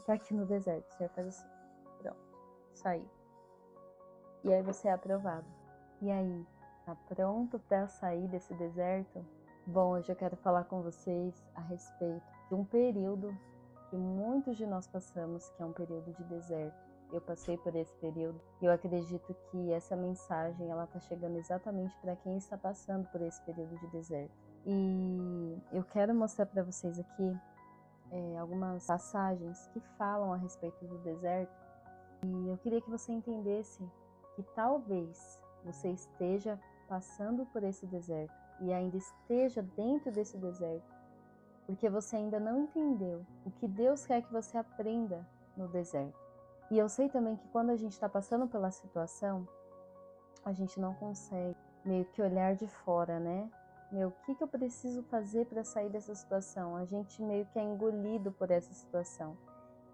tá aqui no deserto. O Senhor faz assim, pronto, saiu. E aí você é aprovado. E aí, tá pronto para sair desse deserto? Bom, hoje eu quero falar com vocês a respeito de um período que muitos de nós passamos, que é um período de deserto. Eu passei por esse período e eu acredito que essa mensagem ela está chegando exatamente para quem está passando por esse período de deserto. E eu quero mostrar para vocês aqui algumas passagens que falam a respeito do deserto. E eu queria que você entendesse que talvez você esteja passando por esse deserto e ainda esteja dentro desse deserto, porque você ainda não entendeu o que Deus quer que você aprenda no deserto. E eu sei também que quando a gente está passando pela situação, a gente não consegue meio que olhar de fora, né? O que eu preciso fazer para sair dessa situação? A gente meio que é engolido por essa situação.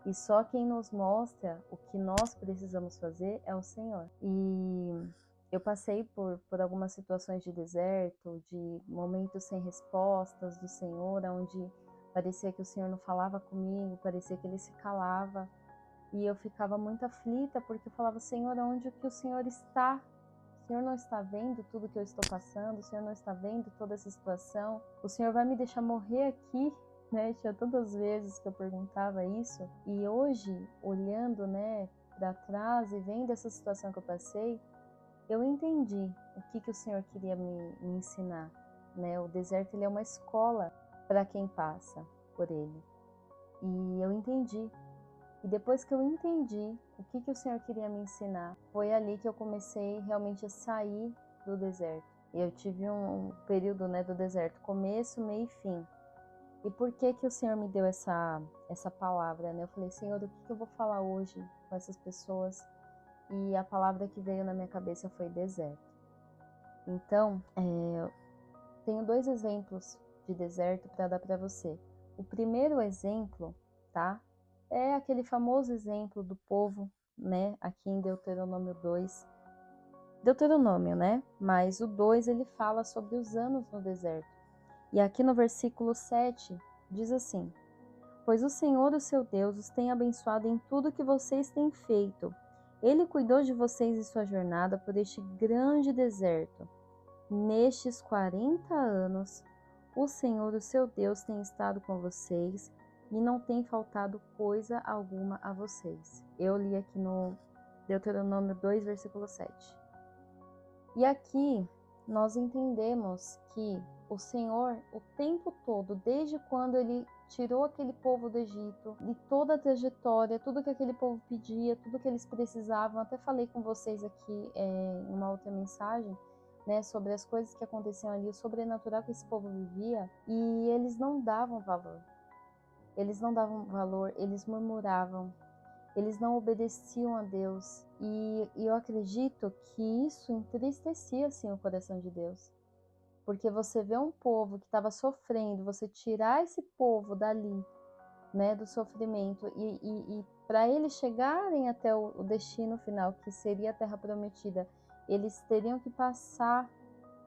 E só quem nos mostra o que nós precisamos fazer é o Senhor. E eu passei por algumas situações de deserto, de momentos sem respostas do Senhor, onde parecia que o Senhor não falava comigo, parecia que Ele se calava. E eu ficava muito aflita, porque eu falava, Senhor, onde que o Senhor está? O Senhor não está vendo tudo que eu estou passando? O Senhor não está vendo toda essa situação? O Senhor vai me deixar morrer aqui? Né? Tinha tantas vezes que eu perguntava isso. E hoje, olhando, né, para trás e vendo essa situação que eu passei, eu entendi o que o Senhor queria me ensinar. Né? O deserto ele é uma escola para quem passa por ele. E eu entendi. E depois que eu entendi o que o Senhor queria me ensinar, foi ali que eu comecei realmente a sair do deserto. E eu tive um período, né, do deserto, começo, meio e fim. E por que o Senhor me deu essa palavra, né? Eu falei, Senhor, o que eu vou falar hoje com essas pessoas? E a palavra que veio na minha cabeça foi deserto. Então, tenho 2 exemplos de deserto para dar para você. O primeiro exemplo, tá? É aquele famoso exemplo do povo, né? Aqui em Deuteronômio 2. Deuteronômio, né? Mas o 2 ele fala sobre os anos no deserto. E aqui no versículo 7 diz assim: Pois o Senhor, o seu Deus, os tem abençoado em tudo que vocês têm feito. Ele cuidou de vocês em sua jornada por este grande deserto. Nestes 40 anos, o Senhor, o seu Deus, tem estado com vocês e não tem faltado coisa alguma a vocês. Eu li aqui no Deuteronômio 2, versículo 7. E aqui nós entendemos que o Senhor, o tempo todo, desde quando Ele tirou aquele povo do Egito, e toda a trajetória, tudo que aquele povo pedia, tudo que eles precisavam, até falei com vocês aqui em uma outra mensagem, né, sobre as coisas que aconteciam ali, o sobrenatural que esse povo vivia, e eles não davam valor. Eles não davam valor, eles murmuravam, eles não obedeciam a Deus. E eu acredito que isso entristecia, assim, o coração de Deus. Porque você vê um povo que estava sofrendo, você tirar esse povo dali, né, do sofrimento, e para eles chegarem até o destino final, que seria a Terra Prometida, eles teriam que passar,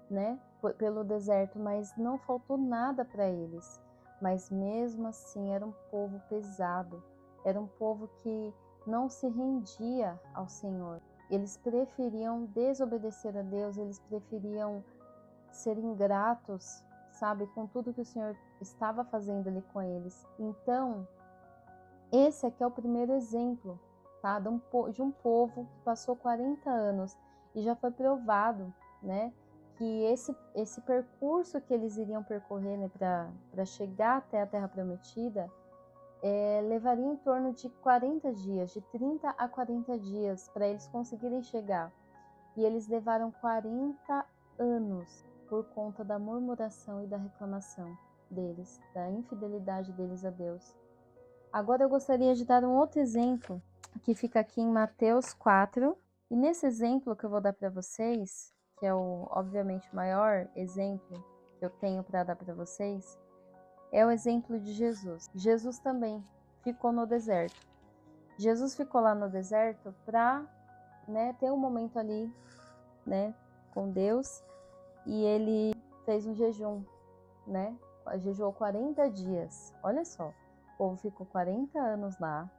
né, pelo deserto, mas não faltou nada para eles. Mas mesmo assim era um povo pesado, era um povo que não se rendia ao Senhor. Eles preferiam desobedecer a Deus, eles preferiam ser ingratos, sabe, com tudo que o Senhor estava fazendo ali com eles. Então, esse aqui é o primeiro exemplo, tá, de um povo que passou 40 anos e já foi provado, né, que esse percurso que eles iriam percorrer, né, para chegar até a Terra Prometida, levaria em torno de 40 dias, de 30 a 40 dias, para eles conseguirem chegar. E eles levaram 40 anos por conta da murmuração e da reclamação deles, da infidelidade deles a Deus. Agora eu gostaria de dar um outro exemplo, que fica aqui em Mateus 4. E nesse exemplo que eu vou dar para vocês, que é obviamente o maior exemplo que eu tenho para dar para vocês, é o exemplo de Jesus. Jesus também ficou no deserto. Jesus ficou lá no deserto para, né, ter um momento ali, né, com Deus, e ele fez um jejum, né? Jejuou 40 dias. Olha só, o povo ficou 40 anos lá,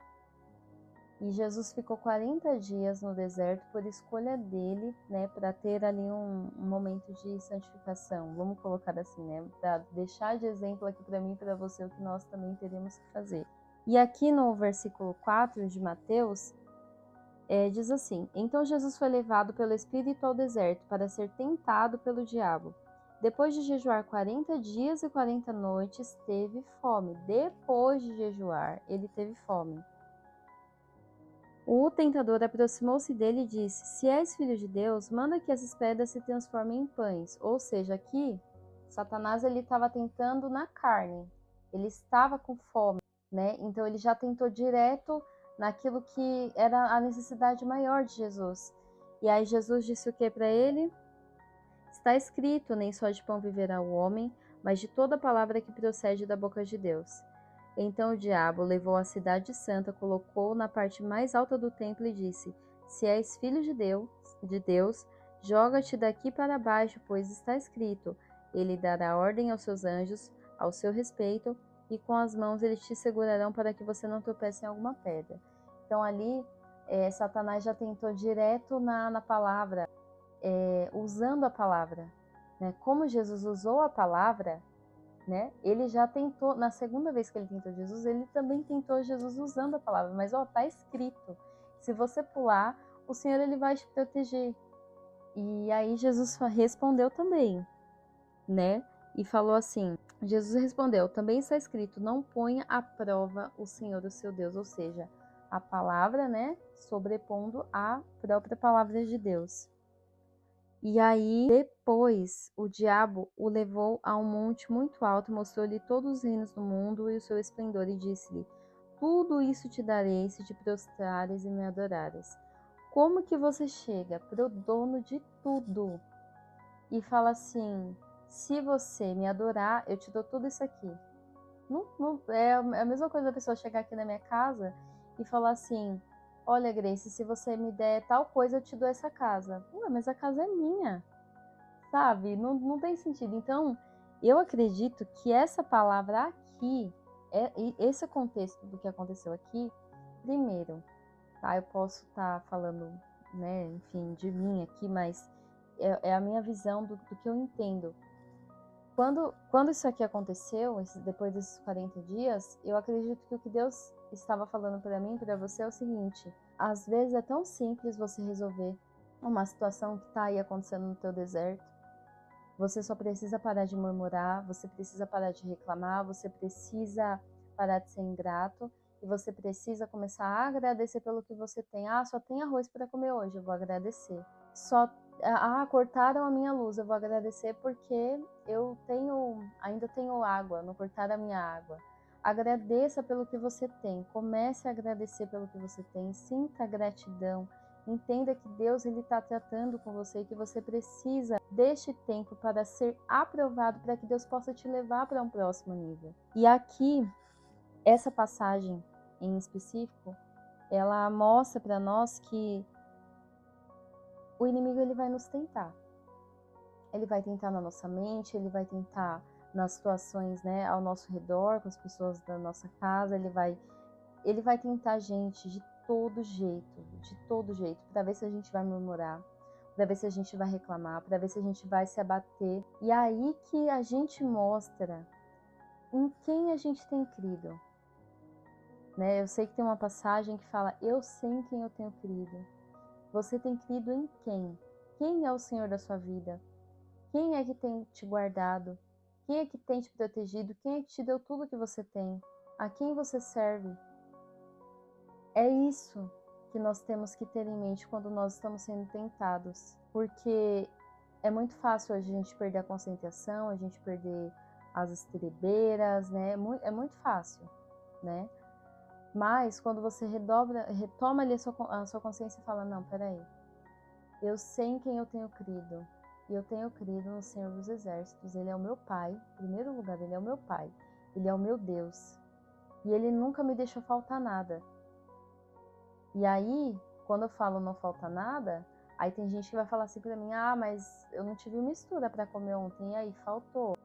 E Jesus ficou 40 dias no deserto por escolha dele, né, para ter ali um momento de santificação, vamos colocar assim, né, para deixar de exemplo aqui para mim e para você o que nós também teremos que fazer. E aqui no versículo 4 de Mateus, diz assim: Então Jesus foi levado pelo Espírito ao deserto para ser tentado pelo diabo. Depois de jejuar 40 dias e 40 noites, teve fome. Depois de jejuar, ele teve fome. O tentador aproximou-se dele e disse: Se és filho de Deus, manda que essas pedras se transformem em pães. Ou seja, aqui, Satanás ele estava tentando na carne. Ele estava com fome, né? Então ele já tentou direto naquilo que era a necessidade maior de Jesus. E aí Jesus disse o que para ele? Está escrito: nem só de pão viverá o homem, mas de toda palavra que procede da boca de Deus. Então o diabo levou a cidade santa, colocou-o na parte mais alta do templo e disse: Se és filho de Deus, joga-te daqui para baixo, pois está escrito: Ele dará ordem aos seus anjos ao seu respeito, e com as mãos eles te segurarão para que você não tropece em alguma pedra. Então ali, Satanás já tentou direto na palavra, usando a palavra, né? Como Jesus usou a palavra, né? Ele já tentou, na segunda vez que ele tentou Jesus, ele também tentou Jesus usando a palavra, mas tá escrito, se você pular, o Senhor ele vai te proteger. E aí Jesus respondeu também, né? E falou assim, Jesus respondeu, também está escrito, não ponha à prova o Senhor o seu Deus, ou seja, a palavra, né, sobrepondo a própria palavra de Deus. E aí, depois, o diabo o levou a um monte muito alto, mostrou-lhe todos os reinos do mundo e o seu esplendor, e disse-lhe: Tudo isso te darei se te prostrares e me adorares. Como que você chega pro dono de tudo e fala assim: se você me adorar, eu te dou tudo isso aqui? Não, é a mesma coisa da pessoa chegar aqui na minha casa e falar assim: olha, Grace, se você me der tal coisa, eu te dou essa casa. Ué, mas a casa é minha, sabe? Não tem sentido. Então, eu acredito que essa palavra aqui, esse contexto do que aconteceu aqui, primeiro, tá? Eu posso estar falando, né, enfim, de mim aqui, mas é a minha visão do que eu entendo. Quando isso aqui aconteceu, depois desses 40 dias, eu acredito que o que Deus estava falando para mim, para você, é o seguinte: às vezes é tão simples você resolver uma situação que está aí acontecendo no teu deserto. Você só precisa parar de murmurar, você precisa parar de reclamar, você precisa parar de ser ingrato e você precisa começar a agradecer pelo que você tem. Ah, só tem arroz para comer hoje, eu vou agradecer. Cortaram a minha luz, eu vou agradecer porque ainda tenho água, não cortaram a minha água. Agradeça pelo que você tem, comece a agradecer pelo que você tem, sinta gratidão, entenda que Deus está tratando com você e que você precisa deste tempo para ser aprovado, para que Deus possa te levar para um próximo nível. E aqui, essa passagem em específico, ela mostra para nós que o inimigo ele vai nos tentar. Ele vai tentar na nossa mente, ele vai tentar nas situações, né, ao nosso redor, com as pessoas da nossa casa, ele vai tentar a gente de todo jeito, para ver se a gente vai murmurar, para ver se a gente vai reclamar, para ver se a gente vai se abater. E aí que a gente mostra em quem a gente tem crido. Né? Eu sei que tem uma passagem que fala: eu sei em quem eu tenho crido. Você tem crido em quem? Quem é o Senhor da sua vida? Quem é que tem te guardado? Quem é que tem te protegido? Quem é que te deu tudo que você tem? A quem você serve? É isso que nós temos que ter em mente quando nós estamos sendo tentados. Porque é muito fácil a gente perder a concentração, a gente perder as estribeiras, né? É muito fácil, né? Mas quando você retoma ali a sua consciência e fala: não, peraí, eu sei em quem eu tenho crido. E eu tenho crido no Senhor dos Exércitos. Ele é o meu Pai. Em primeiro lugar, Ele é o meu Pai. Ele é o meu Deus. E Ele nunca me deixou faltar nada. E aí, quando eu falo não falta nada, aí tem gente que vai falar assim pra mim: ah, mas eu não tive mistura para comer ontem. E aí, faltou.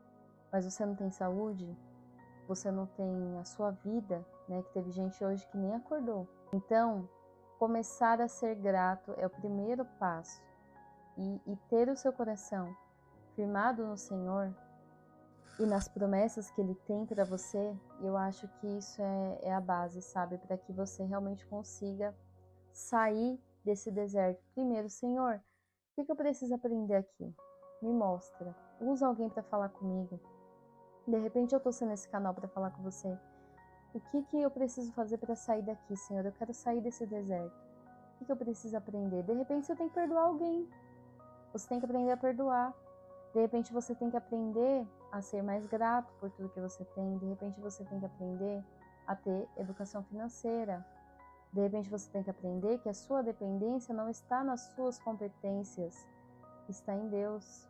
Mas você não tem saúde? Você não tem a sua vida, né? Que teve gente hoje que nem acordou. Então, começar a ser grato é o primeiro passo. E ter o seu coração firmado no Senhor e nas promessas que Ele tem para você, eu acho que isso é a base, sabe? Para que você realmente consiga sair desse deserto. Primeiro, Senhor, o que eu preciso aprender aqui? Me mostra. Usa alguém para falar comigo. De repente eu tô sendo esse canal para falar com você. O que eu preciso fazer para sair daqui, Senhor? Eu quero sair desse deserto. O que eu preciso aprender? De repente você tem que perdoar alguém. Você tem que aprender a perdoar. De repente você tem que aprender a ser mais grato por tudo que você tem. De repente você tem que aprender a ter educação financeira. De repente você tem que aprender que a sua dependência não está nas suas competências, está em Deus.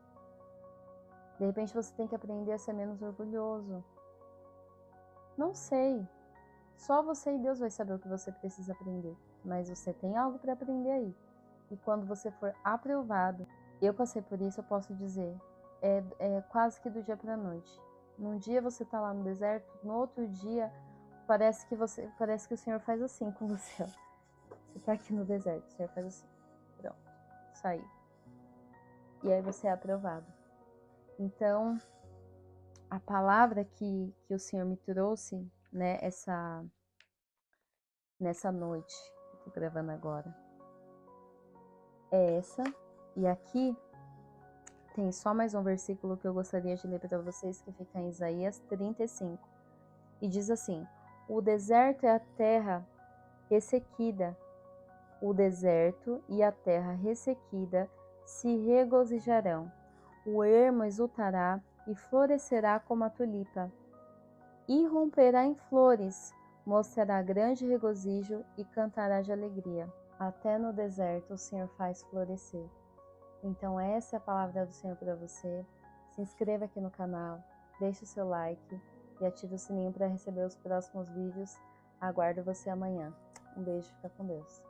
De repente você tem que aprender a ser menos orgulhoso. Não sei. Só você e Deus vai saber o que você precisa aprender. Mas você tem algo para aprender aí. E quando você for aprovado, eu passei por isso, eu posso dizer, é quase que do dia para a noite. Num dia você está lá no deserto, no outro dia parece que o Senhor faz assim com você. Ó. Você está aqui no deserto, o Senhor faz assim. Pronto, saiu. E aí você é aprovado. Então, a palavra que o Senhor me trouxe, né, nessa noite que eu tô gravando agora, é essa. E aqui tem só mais um versículo que eu gostaria de ler para vocês, que fica em Isaías 35. E diz assim: o deserto é a terra ressequida. O deserto e a terra ressequida se regozijarão. O ermo exultará e florescerá como a tulipa. Irromperá em flores, mostrará grande regozijo e cantará de alegria. Até no deserto o Senhor faz florescer. Então essa é a palavra do Senhor para você. Se inscreva aqui no canal, deixe o seu like e ative o sininho para receber os próximos vídeos. Aguardo você amanhã. Um beijo, fica com Deus.